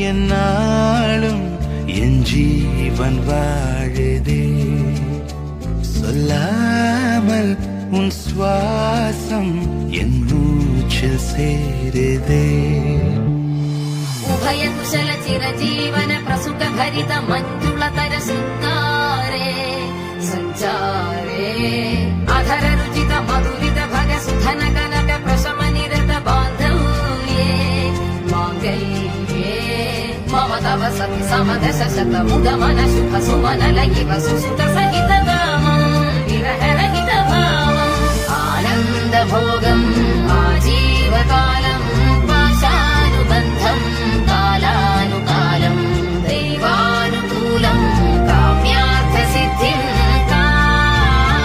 என்னாலும் என் ஜீவன் வாழுதே. சொல்லாமல் உன் சுவாசம் என் மூச்சில் சேருதே. उभय कुशल चिरजीवन प्रसुख भरित मञ्जुलतर शृङ्गारे सञ्चारे अधर रुचित मधुरित भग सुधन कनक प्रशम निरत बान्धव्ये माङ्गल्ये मम तव सति समदश शत मुद मन शुभ सुमन लयिव सुसुत सहित गामम् विरह रहित भावम् आनन्द भोगम् आजीवकालम् पाशानुबन्धम् कालानुकालम् दैवानुकूलम् काम्यार्थ सिद्धिम् कामये.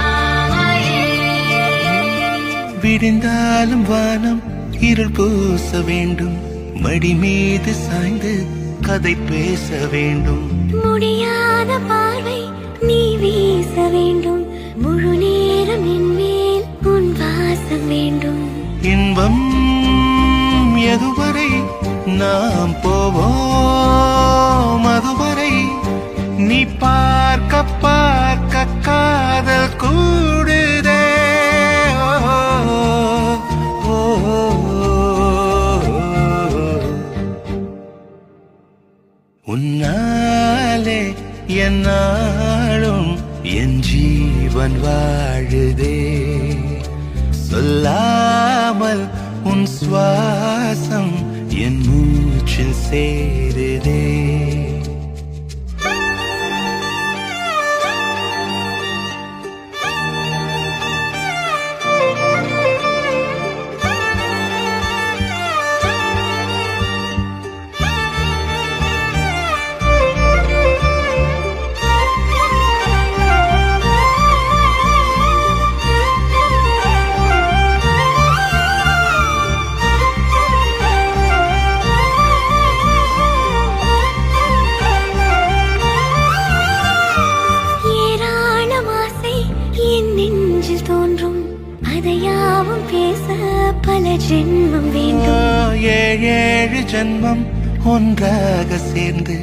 விடிந்தாலும் வானம் இருள் பூச வேண்டும். மடி மீது சாய்ந்து கதை பேச வேண்டும். முடியாத பார்வை நீ வீச வேண்டும். முழு நேரம் என் மேல் உன் வாசம் வேண்டும். இன்பம் எதுவரை நாம் போவோம் அதுவரை நீ பார்க்க பார்க்க காதல் கூடுதே. உன்னாலே என்னாலும் என் ஜீவன் வாழுதே. சொல்லாமல் உன் சுவாசம் என் மூச்சில் சேருதே. அதையாவும் பேச பல ஜென்மம் வேண்டும். ஏழு ஜென்மம் ஒன்றாக சேர்ந்து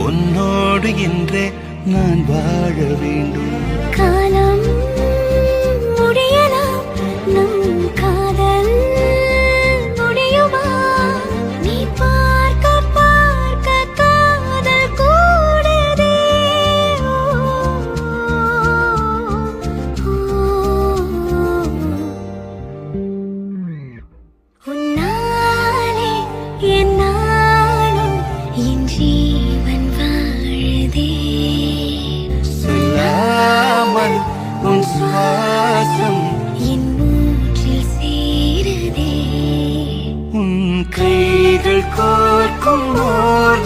உன்னோடு இன்றே நான் வாழ வேண்டும். காலம் முடியலாம் நம் காதல் முடியுமா? நீ பார்க்க பார்க்க காதல் கூடுதே. உன்னாலே என்னாலும் என் ஜீவன் வாழுதே. சொல்லாமல் உன் சுவாசம் என் மூச்சில் சேருதே. உன் கைகள் கோர்க்கும் ஓர்